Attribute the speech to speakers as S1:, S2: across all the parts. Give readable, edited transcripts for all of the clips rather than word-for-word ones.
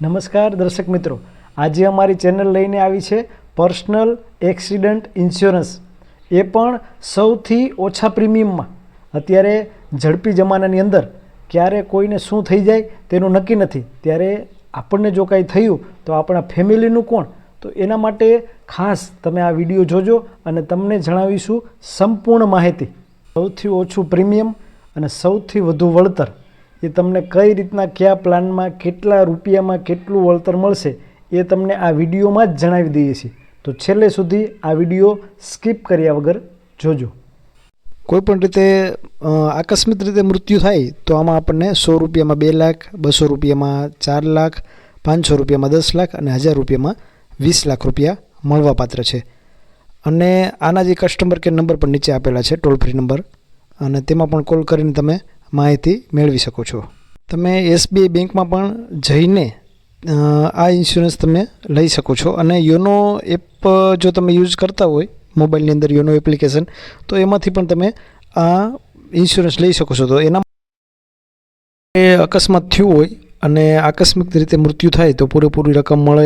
S1: નમસ્કાર દર્શક મિત્રો, આજે અમારી ચેનલ લઈને આવી છે પર્સનલ એક્સિડન્ટ ઇન્સ્યોરન્સ, એ પણ સૌથી ઓછા પ્રીમિયમમાં. અત્યારે ઝડપી જમાનાની અંદર ક્યારે કોઈને શું થઈ જાય તેનું નક્કી નથી, ત્યારે આપણને જો કાંઈ થયું તો આપણા ફેમિલીનું કોણ? તો એના માટે ખાસ તમે આ વિડીયો જોજો અને તમને જણાવીશું સંપૂર્ણ માહિતી. સૌથી ઓછું પ્રીમિયમ અને સૌથી વધુ વળતર એ તમને કઈ રીતના કયા પ્લાનમાં કેટલા રૂપિયામાં કેટલું વળતર મળશે એ તમને આ વિડીયોમાં જ જણાવી દઈએ છીએ. તો છેલ્લે સુધી આ વિડીયો સ્કીપ કર્યા વગર જોજો. કોઈપણ રીતે આકસ્મિક રીતે મૃત્યુ થાય તો આમાં આપણને 100 રૂપિયામાં 2 લાખ, 200 રૂપિયામાં 4 લાખ, 500 રૂપિયામાં 10 લાખ અને 1000 રૂપિયામાં 20 લાખ રૂપિયા મળવાપાત્ર છે. અને આના જે કસ્ટમર કેર નંબર પણ નીચે આપેલા છે, ટોલ ફ્રી નંબર, અને તેમાં પણ કોલ કરીને તમે માહિતી મેળવી શકો છો. તમે SBI બેંકમાં પણ જઈને આ ઇન્સ્યોરન્સ તમે લઈ શકો છો. અને યોનો એપ જો તમે યુઝ કરતા હોય મોબાઈલની અંદર યોનો એપ્લિકેશન, તો એમાંથી પણ તમે આ ઇન્સ્યોરન્સ લઈ શકો છો. તો એના અકસ્માત થયું હોય અને આકસ્મિક રીતે મૃત્યુ થાય તો પૂરેપૂરી રકમ મળે.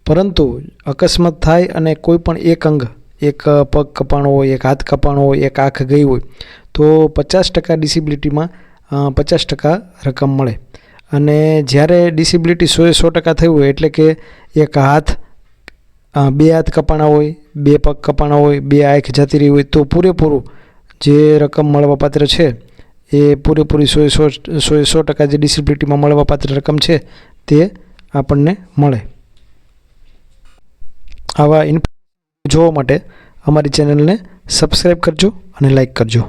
S1: પરંતુ અકસ્માત થાય અને કોઈ પણ એક અંગ, એક પગ કપાણો હોય, એક હાથ કપાણો હોય, એક આંખ ગઈ હોય તો 50% ડિસેબિલિટીમાં 50% રકમ મળે. અને જ્યારે ડિસેબિલિટી 100% થયું હોય, એટલે કે એક હાથ, 2 હાથ કપાણા હોય, 2 પગ કપાણા હોય, 2 આંખ જતી રહી હોય તો પૂરેપૂરું જે રકમ મળવાપાત્ર છે એ પૂરેપૂરી 100% જે ડિસેબિલિટીમાં મળવાપાત્ર રકમ છે તે આપણને મળે. આવા ઇન્ફોર્મેશન જોવા માટે અમારી ચેનલને સબસ્ક્રાઈબ કરજો અને લાઈક કરજો.